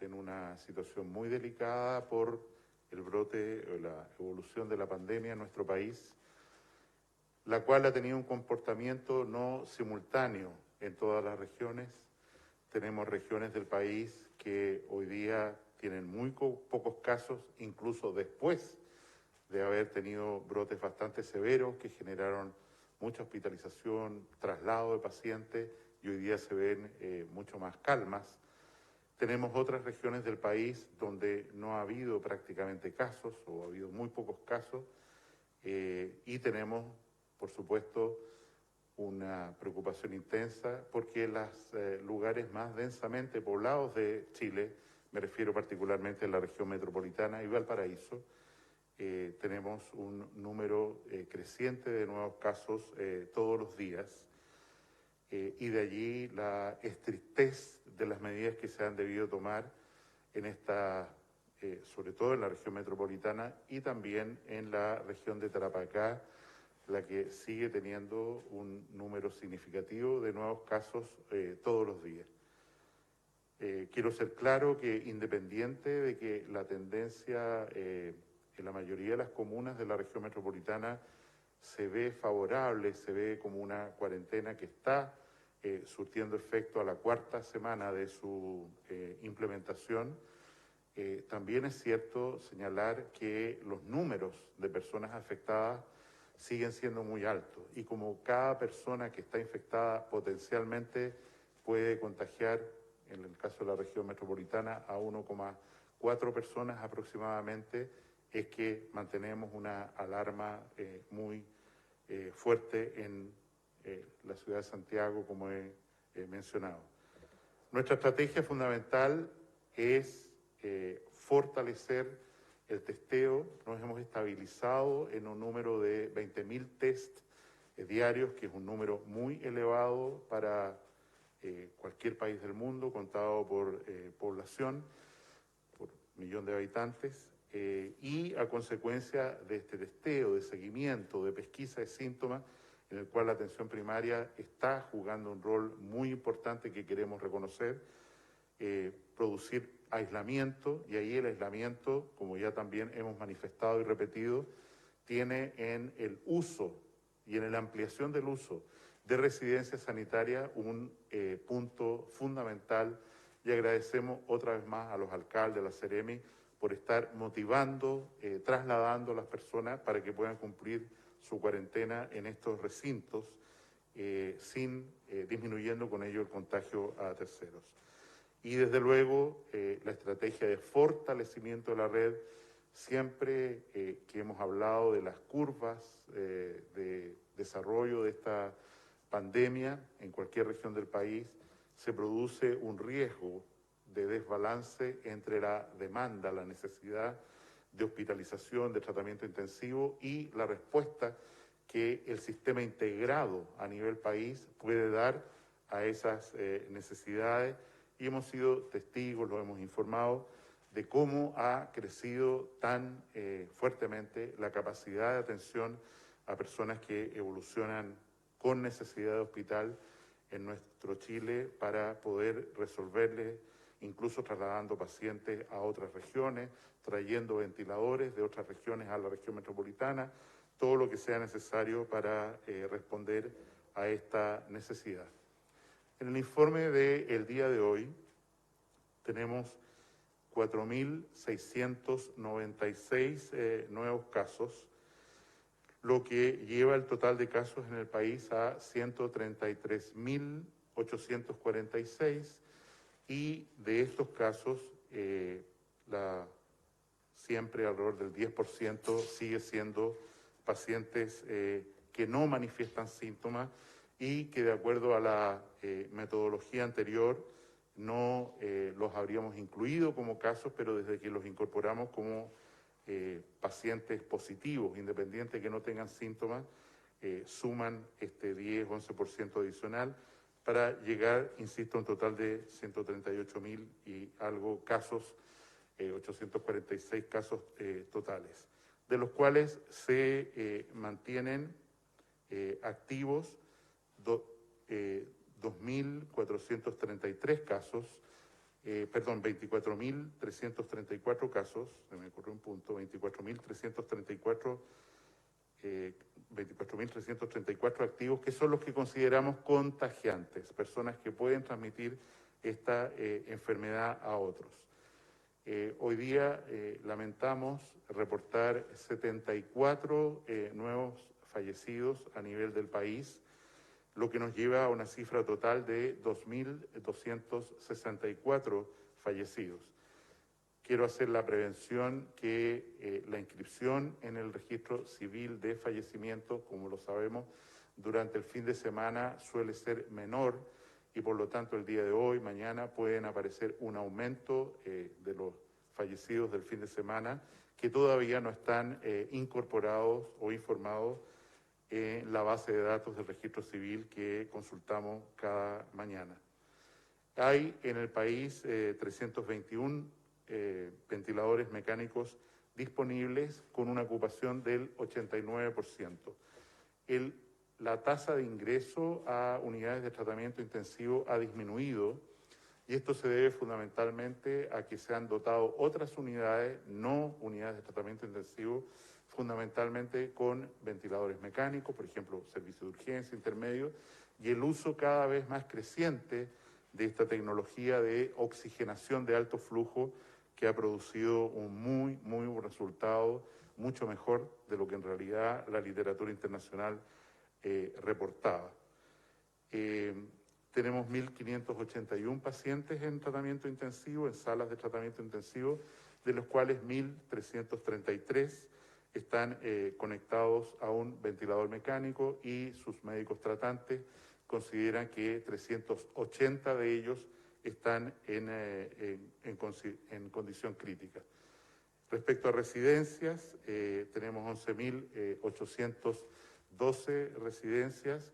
en una situación muy delicada por el brote o la evolución de la pandemia en nuestro país, la cual ha tenido un comportamiento no simultáneo en todas las regiones. Tenemos regiones del país que hoy día tienen muy pocos casos, incluso después de haber tenido brotes bastante severos que generaron mucha hospitalización, traslado de pacientes, y hoy día se ven mucho más calmas. Tenemos otras regiones del país donde no ha habido prácticamente casos o ha habido muy pocos casos, y tenemos, por supuesto, una preocupación intensa porque los lugares más densamente poblados de Chile, me refiero particularmente a la región metropolitana y Valparaíso, tenemos un número creciente de nuevos casos todos los días, y de allí la estrictez de las medidas que se han debido tomar en esta, sobre todo en la región metropolitana y también en la región de Tarapacá, la que sigue teniendo un número significativo de nuevos casos todos los días. Quiero ser claro que independiente de que la tendencia en la mayoría de las comunas de la región metropolitana se ve favorable, se ve como una cuarentena que está surtiendo efecto a la cuarta semana de su implementación, también es cierto señalar que los números de personas afectadas siguen siendo muy altos, y como cada persona que está infectada potencialmente puede contagiar, en el caso de la región metropolitana, a 1,4 personas aproximadamente, es que mantenemos una alarma muy fuerte en la ciudad de Santiago, como he mencionado. Nuestra estrategia fundamental es fortalecer el testeo. Nos hemos estabilizado en un número de 20.000 test diarios, que es un número muy elevado para cualquier país del mundo, contado por población, por millón de habitantes, y a consecuencia de este testeo, de seguimiento, de pesquisa de síntomas, en el cual la atención primaria está jugando un rol muy importante que queremos reconocer, producir aislamiento, y ahí el aislamiento, como ya también hemos manifestado y repetido, tiene en el uso y en la ampliación del uso de residencias sanitarias un punto fundamental, y agradecemos otra vez más a los alcaldes, a la Seremi, por estar motivando, trasladando a las personas para que puedan cumplir su cuarentena en estos recintos, sin disminuyendo con ello el contagio a terceros. Y desde luego la estrategia de fortalecimiento de la red, siempre que hemos hablado de las curvas de desarrollo de esta pandemia en cualquier región del país, se produce un riesgo de desbalance entre la demanda, la necesidad de hospitalización, de tratamiento intensivo, y la respuesta que el sistema integrado a nivel país puede dar a esas necesidades. Y hemos sido testigos, lo hemos informado, de cómo ha crecido tan fuertemente la capacidad de atención a personas que evolucionan con necesidad de hospital en nuestro Chile, para poder resolverles, incluso trasladando pacientes a otras regiones, trayendo ventiladores de otras regiones a la región metropolitana, todo lo que sea necesario para responder a esta necesidad. En el informe del día de hoy tenemos 4.696 nuevos casos, lo que lleva el total de casos en el país a 133.846, y de estos casos siempre alrededor del 10% sigue siendo pacientes que no manifiestan síntomas y que, de acuerdo a la metodología anterior, no los habríamos incluido como casos, pero desde que los incorporamos como pacientes positivos, independiente que no tengan síntomas, suman este 10-11% adicional para llegar, insisto, a un total de 138.000 y algo casos, 846 casos totales, de los cuales se mantienen activos 2.433 casos, 24.334 casos, se me ocurrió un punto, 24.334 activos, que son los que consideramos contagiantes, personas que pueden transmitir esta enfermedad a otros. Hoy día lamentamos reportar 74 nuevos fallecidos a nivel del país, lo que nos lleva a una cifra total de 2.264 fallecidos. Quiero hacer la prevención que la inscripción en el registro civil de fallecimientos, como lo sabemos, durante el fin de semana suele ser menor y por lo tanto el día de hoy, mañana, pueden aparecer un aumento de los fallecidos del fin de semana que todavía no están incorporados o informados en la base de datos del registro civil que consultamos cada mañana. Hay en el país 321 ventiladores mecánicos disponibles con una ocupación del 89%. La tasa de ingreso a unidades de tratamiento intensivo ha disminuido y esto se debe fundamentalmente a que se han dotado otras unidades, no unidades de tratamiento intensivo, fundamentalmente con ventiladores mecánicos, por ejemplo, servicios de urgencia, intermedio, y el uso cada vez más creciente de esta tecnología de oxigenación de alto flujo que ha producido un muy buen resultado, mucho mejor de lo que en realidad la literatura internacional reportaba. Tenemos 1.581 pacientes en tratamiento intensivo, en salas de tratamiento intensivo, de los cuales 1.333 están conectados a un ventilador mecánico y sus médicos tratantes consideran que 380 de ellos están en condición crítica. Respecto a residencias, tenemos 11.812 residencias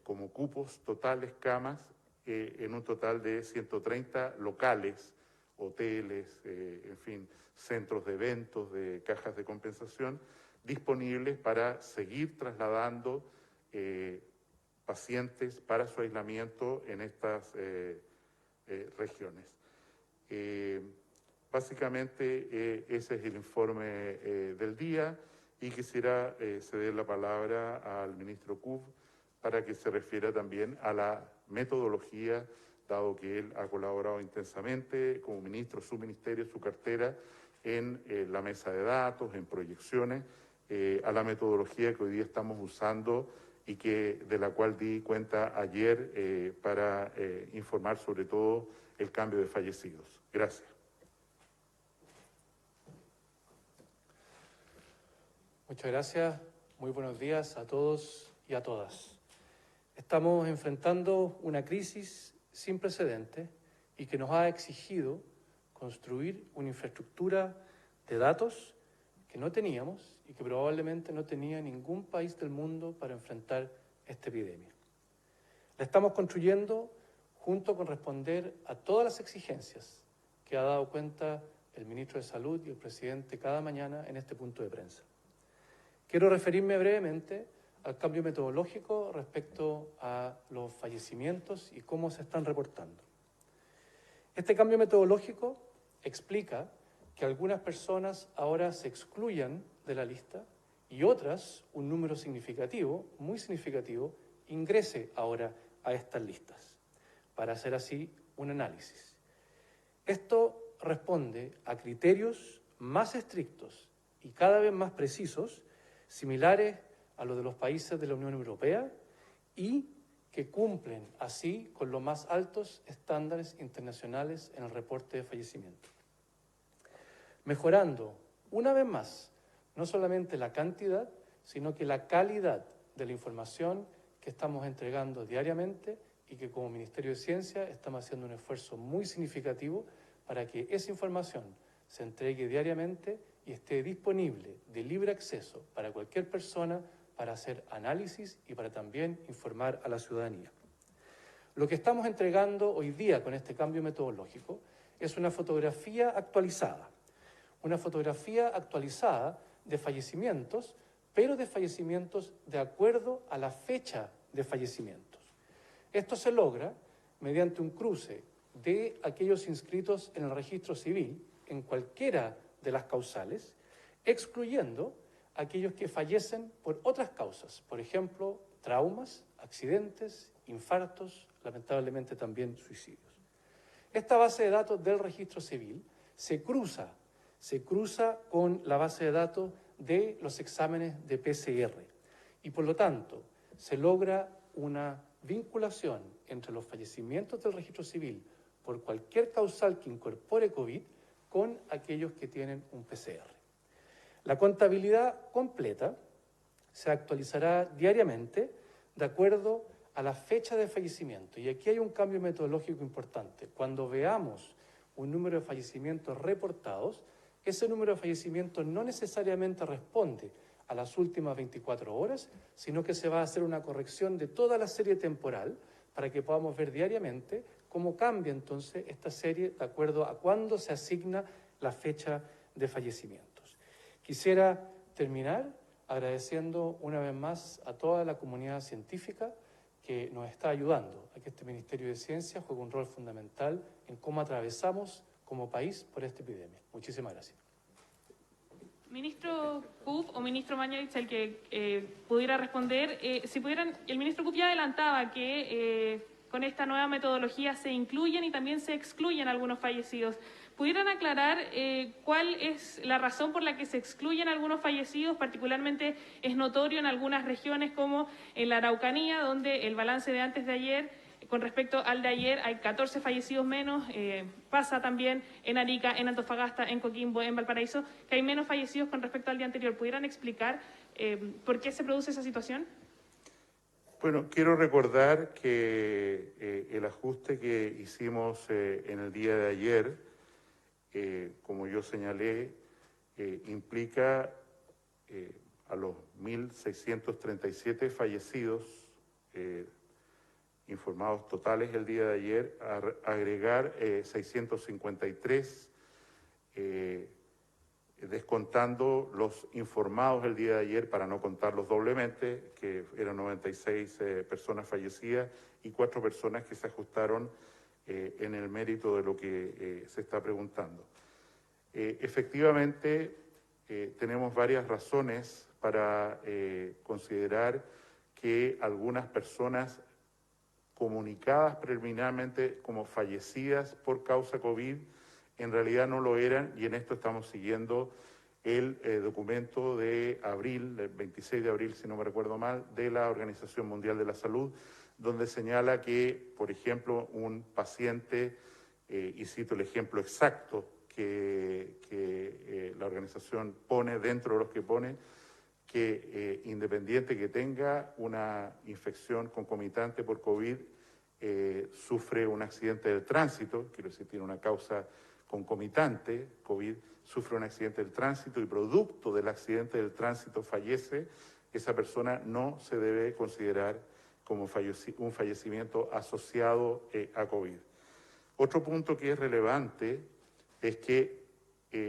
como cupos totales, camas, en un total de 130 locales, hoteles, en fin, centros de eventos, de cajas de compensación, disponibles para seguir trasladando pacientes para su aislamiento en estas regiones. Básicamente ese es el informe del día y quisiera ceder la palabra al ministro Kub para que se refiera también a la metodología, dado que él ha colaborado intensamente como ministro, su ministerio, su cartera, en la mesa de datos, en proyecciones, a la metodología que hoy día estamos usando y de la cual di cuenta ayer para informar sobre todo el cambio de fallecidos. Gracias. Muchas gracias. Muy buenos días a todos y a todas. Estamos enfrentando una crisis sin precedentes y que nos ha exigido construir una infraestructura de datos que no teníamos y que probablemente no tenía ningún país del mundo para enfrentar esta epidemia. La estamos construyendo junto con responder a todas las exigencias que ha dado cuenta el ministro de Salud y el presidente cada mañana en este punto de prensa. Quiero referirme brevemente al cambio metodológico respecto a los fallecimientos y cómo se están reportando. Este cambio metodológico explica que algunas personas ahora se excluyan de la lista y otras, un número significativo, muy significativo, ingrese ahora a estas listas, para hacer así un análisis. Esto responde a criterios más estrictos y cada vez más precisos, similares a los de los países de la Unión Europea y que cumplen así con los más altos estándares internacionales en el reporte de fallecimiento. Mejorando, una vez más, no solamente la cantidad, sino que la calidad de la información que estamos entregando diariamente y que como Ministerio de Ciencia estamos haciendo un esfuerzo muy significativo para que esa información se entregue diariamente y esté disponible de libre acceso para cualquier persona para hacer análisis y para también informar a la ciudadanía. Lo que estamos entregando hoy día con este cambio metodológico es una fotografía actualizada de fallecimientos, pero de fallecimientos de acuerdo a la fecha de fallecimientos. Esto se logra mediante un cruce de aquellos inscritos en el registro civil, en cualquiera de las causales, excluyendo aquellos que fallecen por otras causas, por ejemplo, traumas, accidentes, infartos, lamentablemente también suicidios. Esta base de datos del registro civil se cruza con la base de datos de los exámenes de PCR y, por lo tanto, se logra una vinculación entre los fallecimientos del registro civil por cualquier causal que incorpore COVID con aquellos que tienen un PCR. La contabilidad completa se actualizará diariamente de acuerdo a la fecha de fallecimiento. Y aquí hay un cambio metodológico importante. Cuando veamos un número de fallecimientos reportados, ese número de fallecimientos no necesariamente responde a las últimas 24 horas, sino que se va a hacer una corrección de toda la serie temporal para que podamos ver diariamente cómo cambia entonces esta serie de acuerdo a cuándo se asigna la fecha de fallecimientos. Quisiera terminar agradeciendo una vez más a toda la comunidad científica que nos está ayudando a que este Ministerio de Ciencia juegue un rol fundamental en cómo atravesamos como país por esta epidemia. Muchísimas gracias. Ministro Kup o ministro Mañalich, el que pudiera responder, si pudieran, el ministro Kup ya adelantaba que con esta nueva metodología se incluyen y también se excluyen algunos fallecidos. ¿Pudieran aclarar cuál es la razón por la que se excluyen algunos fallecidos? Particularmente es notorio en algunas regiones como en la Araucanía, donde el balance de antes de ayer con respecto al de ayer hay 14 fallecidos menos, pasa también en Arica, en Antofagasta, en Coquimbo, en Valparaíso, que hay menos fallecidos con respecto al día anterior. ¿Pudieran explicar por qué se produce esa situación? Bueno, quiero recordar que el ajuste que hicimos en el día de ayer, como yo señalé, implica a los 1.637 fallecidos informados totales el día de ayer, agregar 653, descontando los informados el día de ayer para no contarlos doblemente, que eran 96 personas fallecidas y 4 personas que se ajustaron en el mérito de lo que se está preguntando. Efectivamente, tenemos varias razones para considerar que algunas personas comunicadas preliminarmente como fallecidas por causa COVID, en realidad no lo eran, y en esto estamos siguiendo el documento de abril, el 26 de abril, si no me recuerdo mal, de la Organización Mundial de la Salud, donde señala que, por ejemplo, un paciente, y cito el ejemplo exacto que la organización pone dentro de los que pone, que independiente que tenga una infección concomitante por COVID, sufre un accidente del tránsito, quiero decir, tiene una causa concomitante, COVID, sufre un accidente del tránsito y producto del accidente del tránsito fallece, esa persona no se debe considerar como un fallecimiento asociado a COVID. Otro punto que es relevante es que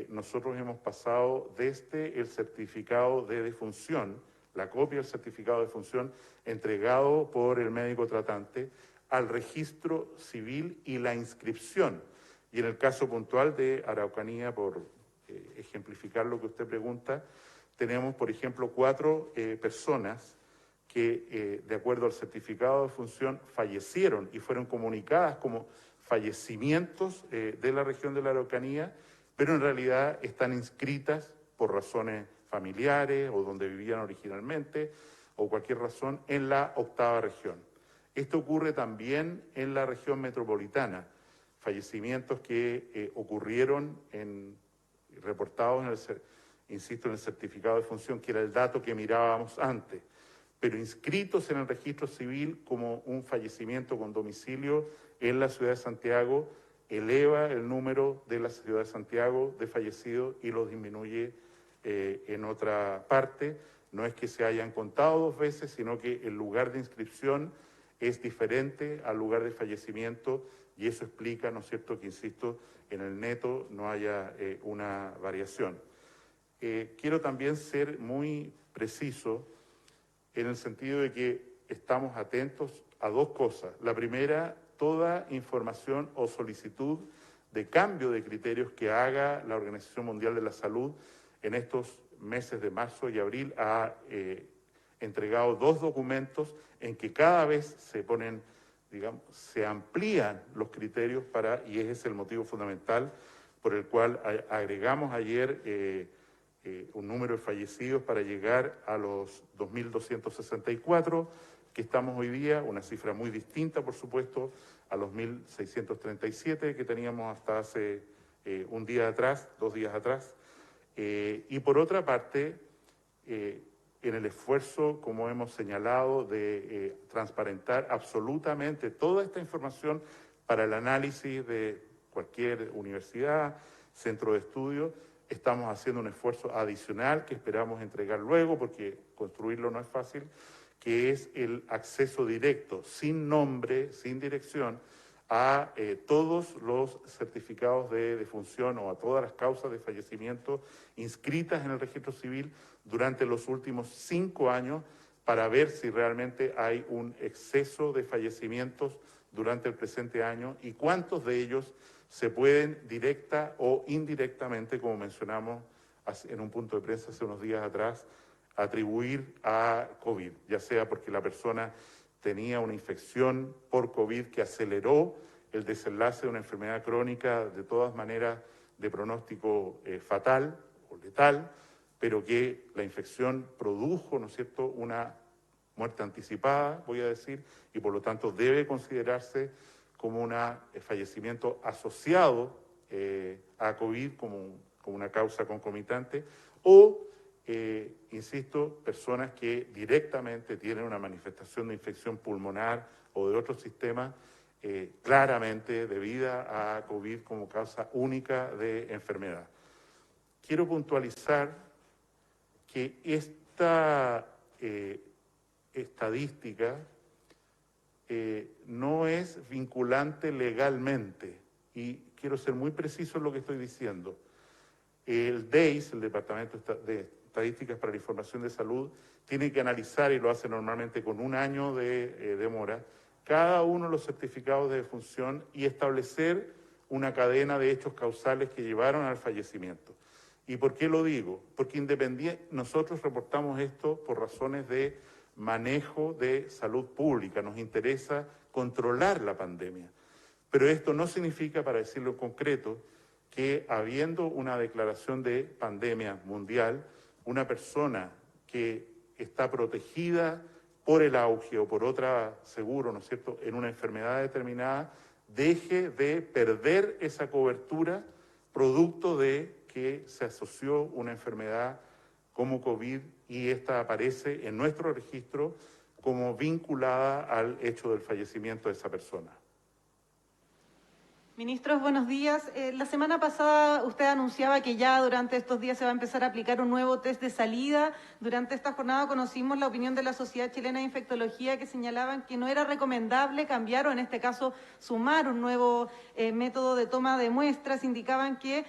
nosotros hemos pasado desde el certificado de defunción, la copia del certificado de defunción entregado por el médico tratante, al registro civil y la inscripción. Y en el caso puntual de Araucanía, por ejemplificar lo que usted pregunta, tenemos, por ejemplo, 4 personas que, de acuerdo al certificado de defunción, fallecieron y fueron comunicadas como fallecimientos de la región de la Araucanía, pero en realidad están inscritas por razones familiares o donde vivían originalmente o cualquier razón en la 8ª región. Esto ocurre también en la región metropolitana, fallecimientos que ocurrieron reportados en el certificado de defunción, que era el dato que mirábamos antes, pero inscritos en el registro civil como un fallecimiento con domicilio en la ciudad de Santiago, eleva el número de la ciudad de Santiago de fallecidos y lo disminuye en otra parte. No es que se hayan contado 2 veces, sino que el lugar de inscripción es diferente al lugar de fallecimiento y eso explica, ¿no es cierto?, que, insisto, en el neto no haya una variación. Quiero también ser muy preciso en el sentido de que estamos atentos a 2 cosas. La primera, toda información o solicitud de cambio de criterios que haga la Organización Mundial de la Salud. En estos meses de marzo y abril ha entregado 2 documentos en que cada vez se ponen, digamos, se amplían los criterios y ese es el motivo fundamental por el cual agregamos ayer un número de fallecidos para llegar a los 2.264 que estamos hoy día, una cifra muy distinta, por supuesto, a los 1.637 que teníamos hasta hace 2 días atrás. Y por otra parte, en el esfuerzo, como hemos señalado, de transparentar absolutamente toda esta información para el análisis de cualquier universidad, centro de estudio, estamos haciendo un esfuerzo adicional que esperamos entregar luego, porque construirlo no es fácil, que es el acceso directo, sin nombre, sin dirección, a todos los certificados de defunción o a todas las causas de fallecimiento inscritas en el registro civil durante los últimos 5 años para ver si realmente hay un exceso de fallecimientos durante el presente año y cuántos de ellos se pueden directa o indirectamente, como mencionamos en un punto de prensa hace unos días atrás, atribuir a COVID, ya sea porque la persona tenía una infección por COVID que aceleró el desenlace de una enfermedad crónica, de todas maneras de pronóstico fatal o letal, pero que la infección produjo, ¿no es cierto?, una muerte anticipada, voy a decir, y por lo tanto debe considerarse como un fallecimiento asociado a COVID como una causa concomitante, o, insisto, personas que directamente tienen una manifestación de infección pulmonar o de otro sistema claramente debida a COVID como causa única de enfermedad. Quiero puntualizar que esta estadística no es vinculante legalmente, y quiero ser muy preciso en lo que estoy diciendo. El DEIS, el Departamento de Estadísticas para la Información de Salud, tiene que analizar, y lo hace normalmente con 1 año de demora, cada uno de los certificados de defunción y establecer una cadena de hechos causales que llevaron al fallecimiento. ¿Y por qué lo digo? Porque nosotros reportamos esto por razones de manejo de salud pública. Nos interesa controlar la pandemia. Pero esto no significa, para decirlo en concreto, que habiendo una declaración de pandemia mundial, una persona que está protegida por el auge o por otra seguro, ¿no es cierto?, en una enfermedad determinada, deje de perder esa cobertura producto de que se asoció una enfermedad como COVID y esta aparece en nuestro registro como vinculada al hecho del fallecimiento de esa persona. Ministros, buenos días. La semana pasada usted anunciaba que ya durante estos días se va a empezar a aplicar un nuevo test de salida. Durante esta jornada conocimos la opinión de la Sociedad Chilena de Infectología, que señalaban que no era recomendable cambiar o en este caso sumar un nuevo método de toma de muestras. Indicaban que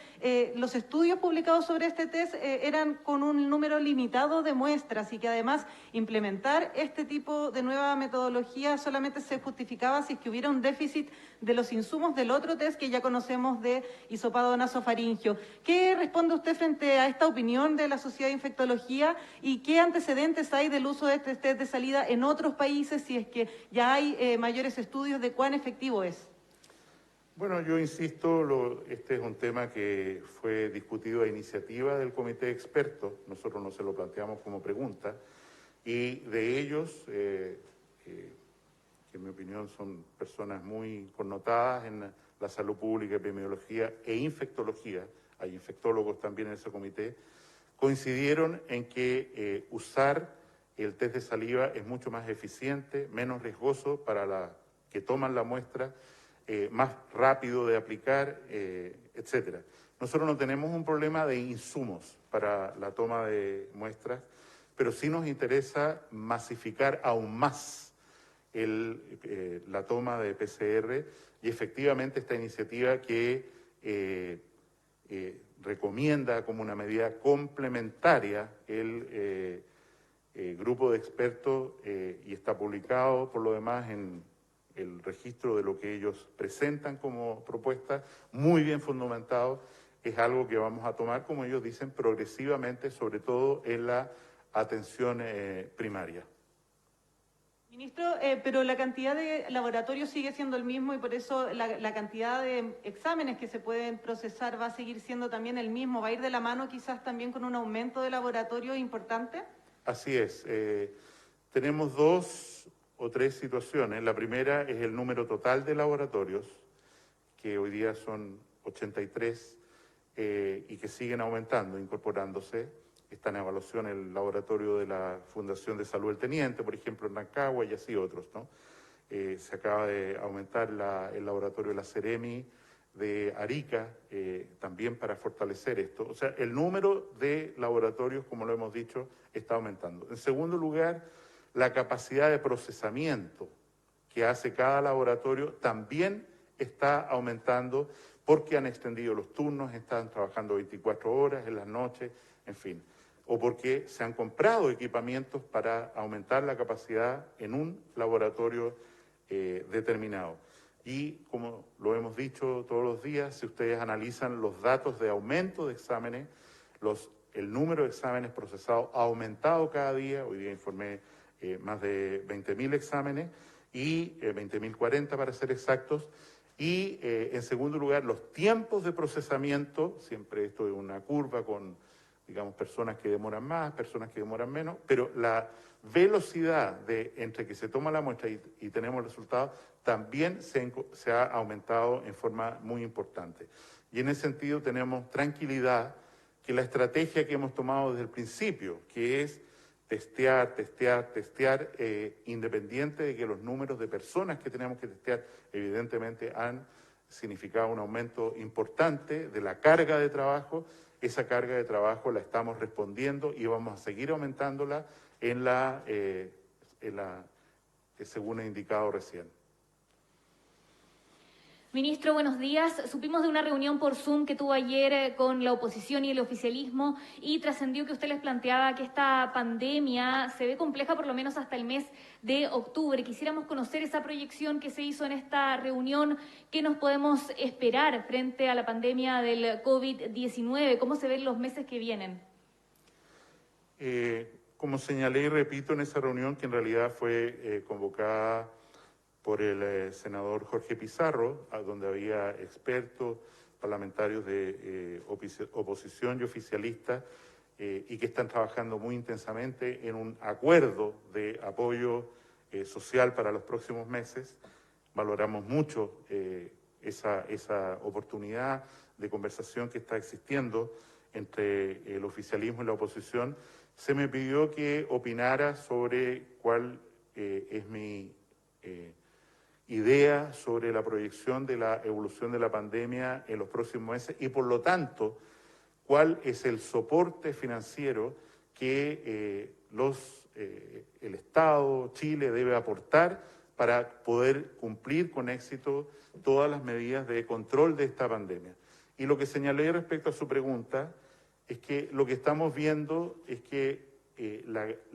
los estudios publicados sobre este test eran con un número limitado de muestras y que además implementar este tipo de nueva metodología solamente se justificaba si es que hubiera un déficit de los insumos del otro test que ya conocemos de hisopado nasofaringio. ¿Qué responde usted frente a esta opinión de la Sociedad de Infectología y qué antecedentes hay del uso de este test de salida en otros países, si es que ya hay mayores estudios de cuán efectivo es? Bueno, yo insisto, este es un tema que fue discutido a iniciativa del comité de expertos, nosotros no se lo planteamos como pregunta, y de ellos, que en mi opinión son personas muy connotadas en la salud pública, epidemiología e infectología, hay infectólogos también en ese comité, coincidieron en que usar el test de saliva es mucho más eficiente, menos riesgoso para la que toman la muestra, más rápido de aplicar, etcétera. Nosotros no tenemos un problema de insumos para la toma de muestras, pero sí nos interesa masificar aún más la toma de PCR y efectivamente esta iniciativa que recomienda como una medida complementaria el grupo de expertos y está publicado por lo demás en el registro de lo que ellos presentan como propuesta, muy bien fundamentado, es algo que vamos a tomar, como ellos dicen, progresivamente, sobre todo en la atención primaria. Ministro, pero la cantidad de laboratorios sigue siendo el mismo y por eso la cantidad de exámenes que se pueden procesar va a seguir siendo también el mismo. ¿Va a ir de la mano quizás también con un aumento de laboratorios importante? Así es. Tenemos 2 o 3 situaciones. La primera es el número total de laboratorios, que hoy día son 83 y que siguen aumentando, incorporándose. Está en evaluación el laboratorio de la Fundación de Salud del Teniente, por ejemplo, en Rancagua y así otros, ¿no? Se acaba de aumentar el laboratorio de la Ceremi de Arica, también para fortalecer esto. O sea, el número de laboratorios, como lo hemos dicho, está aumentando. En segundo lugar, la capacidad de procesamiento que hace cada laboratorio también está aumentando porque han extendido los turnos, están trabajando 24 horas en las noches, en fin, o porque se han comprado equipamientos para aumentar la capacidad en un laboratorio determinado. Y como lo hemos dicho todos los días, si ustedes analizan los datos de aumento de exámenes, el número de exámenes procesados ha aumentado cada día. Hoy día informé más de 20.000 exámenes y 20.040 para ser exactos. Y en segundo lugar, los tiempos de procesamiento, siempre esto es una curva con, digamos, personas que demoran más, personas que demoran menos, pero la velocidad entre que se toma la muestra y tenemos el resultado también se ha aumentado en forma muy importante. Y en ese sentido tenemos tranquilidad que la estrategia que hemos tomado desde el principio, que es testear, independiente de que los números de personas que tenemos que testear evidentemente han significado un aumento importante de la carga de trabajo. Esa carga de trabajo la estamos respondiendo y vamos a seguir aumentándola según he indicado recién. Ministro, buenos días. Supimos de una reunión por Zoom que tuvo ayer con la oposición y el oficialismo y trascendió que usted les planteaba que esta pandemia se ve compleja por lo menos hasta el mes de octubre. Quisiéramos conocer esa proyección que se hizo en esta reunión. ¿Qué nos podemos esperar frente a la pandemia del COVID-19? ¿Cómo se ven los meses que vienen? Como señalé y repito en esa reunión, que en realidad fue convocada por el senador Jorge Pizarro, donde había expertos, parlamentarios de oposición y oficialistas, y que están trabajando muy intensamente en un acuerdo de apoyo social para los próximos meses. Valoramos mucho esa oportunidad de conversación que está existiendo entre el oficialismo y la oposición. Se me pidió que opinara sobre cuál es mi idea sobre la proyección de la evolución de la pandemia en los próximos meses y, por lo tanto, cuál es el soporte financiero que el Estado, Chile, debe aportar para poder cumplir con éxito todas las medidas de control de esta pandemia. Y lo que señalé respecto a su pregunta es que lo que estamos viendo es que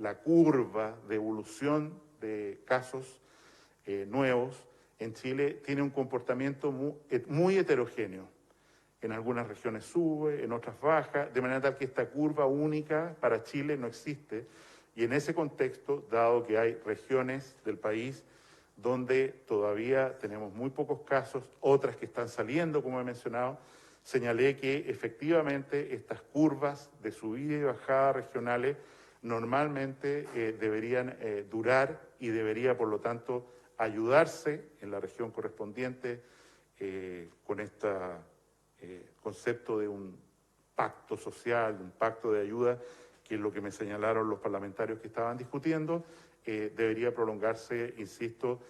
la curva de evolución de casos nuevos en Chile tiene un comportamiento muy heterogéneo. En algunas regiones sube, en otras baja, de manera tal que esta curva única para Chile no existe. Y en ese contexto, dado que hay regiones del país donde todavía tenemos muy pocos casos, otras que están saliendo, como he mencionado, señalé que efectivamente estas curvas de subida y bajada regionales normalmente deberían durar y debería, por lo tanto, ayudarse en la región correspondiente con este concepto de un pacto social, un pacto de ayuda, que es lo que me señalaron los parlamentarios que estaban discutiendo. Debería prolongarse, insisto,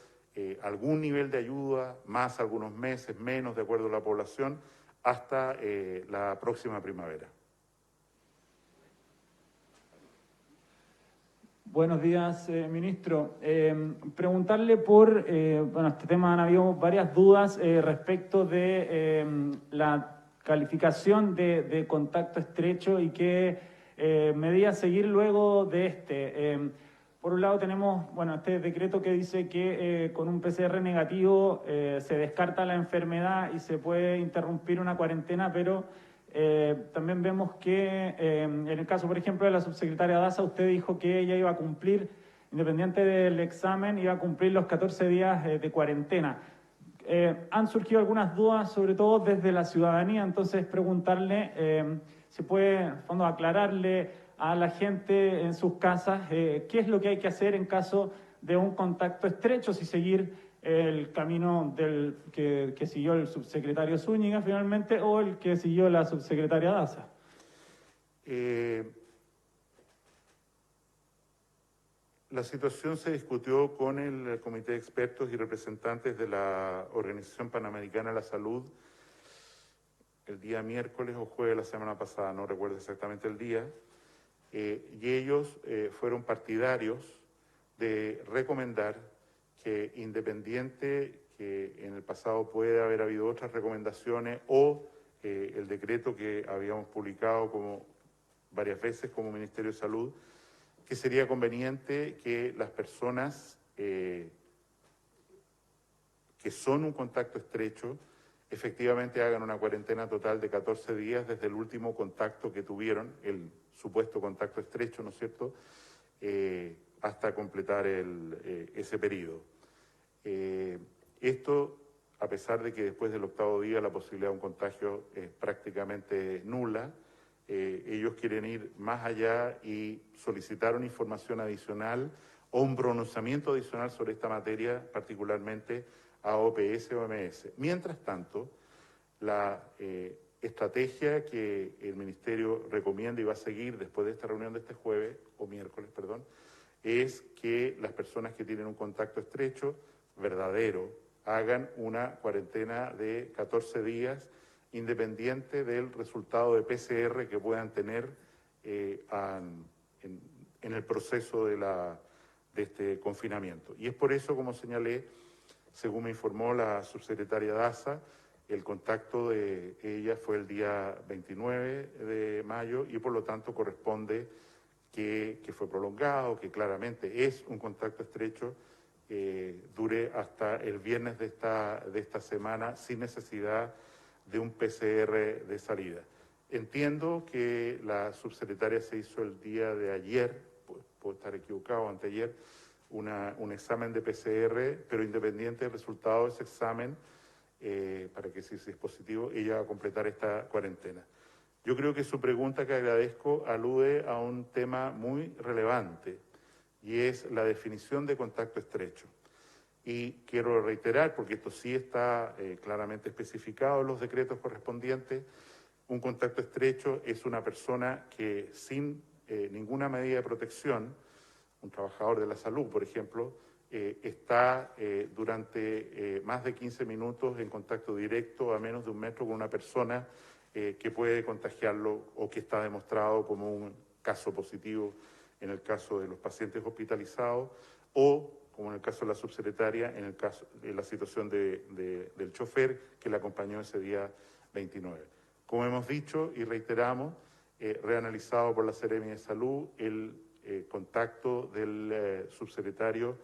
algún nivel de ayuda, más algunos meses, menos, de acuerdo a la población, hasta la próxima primavera. Buenos días, ministro. Preguntarle por, este tema han habido varias dudas respecto de la calificación de contacto estrecho y qué medidas seguir luego de este. Por un lado tenemos, bueno, este decreto que dice que con un PCR negativo se descarta la enfermedad y se puede interrumpir una cuarentena, pero también vemos que en el caso, por ejemplo, de la subsecretaria Daza, usted dijo que ella iba a cumplir, independiente del examen, iba a cumplir los 14 días de cuarentena. Han surgido algunas dudas, sobre todo desde la ciudadanía, entonces preguntarle si puede, en fondo, aclararle a la gente en sus casas qué es lo que hay que hacer en caso de un contacto estrecho, si seguir el camino que siguió el subsecretario Zúñiga finalmente o el que siguió la subsecretaria Daza. La situación se discutió con el Comité de Expertos y representantes de la Organización Panamericana de la Salud el día miércoles o jueves de la semana pasada, no recuerdo exactamente el día, y ellos fueron partidarios de recomendar que, independiente que en el pasado puede haber habido otras recomendaciones o el decreto que habíamos publicado como varias veces como Ministerio de Salud, que sería conveniente que las personas que son un contacto estrecho efectivamente hagan una cuarentena total de 14 días desde el último contacto que tuvieron, el supuesto contacto estrecho, ¿no es cierto?, hasta completar ese periodo. Esto, a pesar de que después del 8º día la posibilidad de un contagio es prácticamente nula, ellos quieren ir más allá y solicitaron información adicional o un pronunciamiento adicional sobre esta materia, particularmente a OPS o OMS. Mientras tanto, la estrategia que el Ministerio recomienda y va a seguir después de esta reunión de este jueves, o miércoles, perdón, es que las personas que tienen un contacto estrecho, verdadero, hagan una cuarentena de 14 días independiente del resultado de PCR que puedan tener en el proceso de este confinamiento. Y es por eso, como señalé, según me informó la subsecretaria Daza, el contacto de ella fue el día 29 de mayo y por lo tanto corresponde que fue prolongado, que claramente es un contacto estrecho, dure hasta el viernes de esta semana sin necesidad de un PCR de salida. Entiendo que la subsecretaria se hizo el día de ayer, puedo estar equivocado, anteayer, un examen de PCR, pero independiente del resultado de ese examen, para que si es positivo, ella va a completar esta cuarentena. Yo creo que su pregunta, que agradezco, alude a un tema muy relevante, y es la definición de contacto estrecho. Y quiero reiterar, porque esto sí está claramente especificado en los decretos correspondientes, un contacto estrecho es una persona que sin ninguna medida de protección, un trabajador de la salud, por ejemplo, está durante más de 15 minutos en contacto directo a menos de 1 metro con una persona que puede contagiarlo o que está demostrado como un caso positivo en el caso de los pacientes hospitalizados o, como en el caso de la subsecretaria, en la situación del chofer que la acompañó ese día 29. Como hemos dicho y reiteramos, reanalizado por la Seremi de Salud, el contacto del subsecretario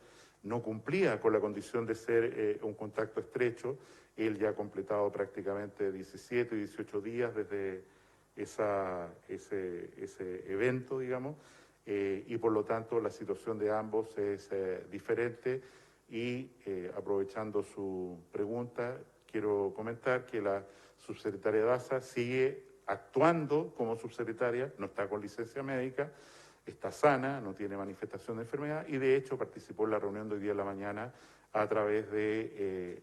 no cumplía con la condición de ser un contacto estrecho. Él ya ha completado prácticamente 17 y 18 días desde ese evento, digamos, y por lo tanto la situación de ambos es diferente y aprovechando su pregunta, quiero comentar que la subsecretaria Daza sigue actuando como subsecretaria, no está con licencia médica, está sana, no tiene manifestación de enfermedad y de hecho participó en la reunión de hoy día de la mañana a través de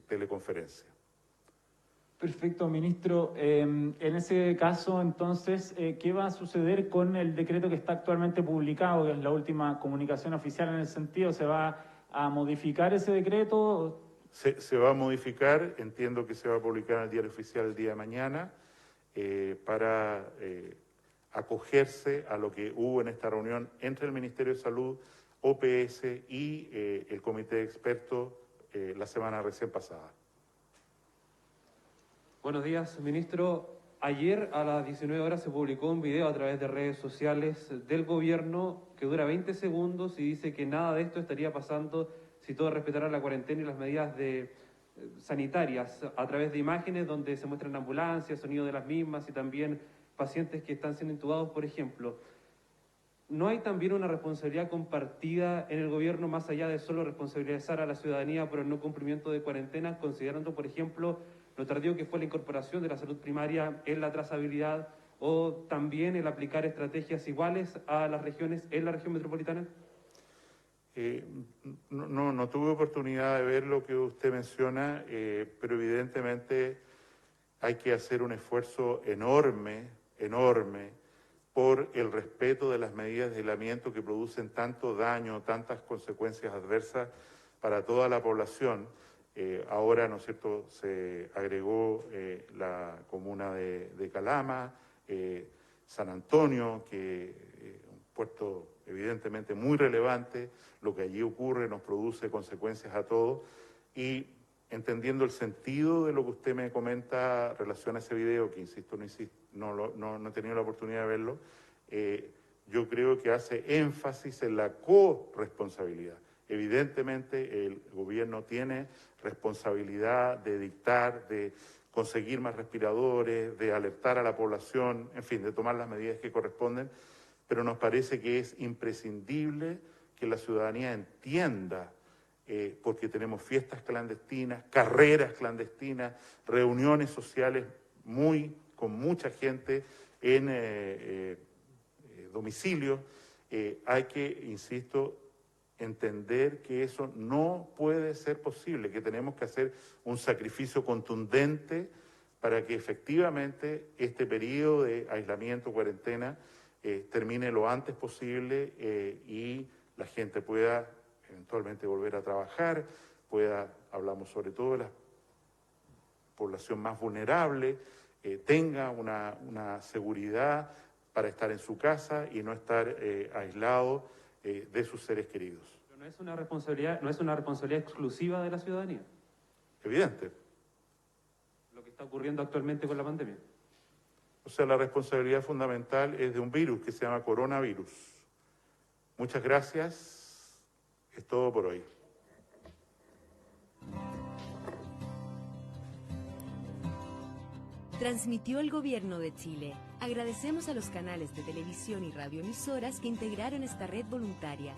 teleconferencia. Perfecto, ministro. En ese caso, entonces, ¿qué va a suceder con el decreto que está actualmente publicado, que es la última comunicación oficial en el sentido? ¿Se va a modificar ese decreto? Se va a modificar, entiendo que se va a publicar en el diario oficial el día de mañana para acogerse a lo que hubo en esta reunión entre el Ministerio de Salud, OPS y el Comité de Expertos la semana recién pasada. Buenos días, ministro. Ayer a las 19 horas se publicó un video a través de redes sociales del gobierno que dura 20 segundos y dice que nada de esto estaría pasando si todos respetaran la cuarentena y las medidas sanitarias, a través de imágenes donde se muestran ambulancias, sonido de las mismas y también pacientes que están siendo intubados, por ejemplo. ¿No hay también una responsabilidad compartida en el gobierno más allá de solo responsabilizar a la ciudadanía por el no cumplimiento de cuarentenas, considerando, por ejemplo, lo tardío que fue la incorporación de la salud primaria en la trazabilidad o también el aplicar estrategias iguales a las regiones en la región metropolitana? No tuve oportunidad de ver lo que usted menciona, pero evidentemente hay que hacer un esfuerzo enorme por el respeto de las medidas de aislamiento que producen tanto daño, tantas consecuencias adversas para toda la población. Ahora, ¿no es cierto?, se agregó la comuna de Calama, San Antonio, que un puerto evidentemente muy relevante. Lo que allí ocurre nos produce consecuencias a todos, y entendiendo el sentido de lo que usted me comenta en relación a ese video, que insisto, no he tenido la oportunidad de verlo, yo creo que hace énfasis en la corresponsabilidad. Evidentemente el gobierno tiene responsabilidad de dictar, de conseguir más respiradores, de alertar a la población, en fin, de tomar las medidas que corresponden, pero nos parece que es imprescindible que la ciudadanía entienda, porque tenemos fiestas clandestinas, carreras clandestinas, reuniones sociales con mucha gente en domicilio. Hay que, insisto, entender que eso no puede ser posible, que tenemos que hacer un sacrificio contundente para que efectivamente este periodo de aislamiento, cuarentena, termine lo antes posible y la gente pueda eventualmente volver a trabajar, hablamos sobre todo de la población más vulnerable, tenga una seguridad para estar en su casa y no estar aislado de sus seres queridos. Pero no es una responsabilidad exclusiva de la ciudadanía. Evidente. Lo que está ocurriendo actualmente con la pandemia. O sea, la responsabilidad fundamental es de un virus que se llama coronavirus. Muchas gracias. Es todo por hoy. Transmitió el Gobierno de Chile. Agradecemos a los canales de televisión y radioemisoras que integraron esta red voluntaria.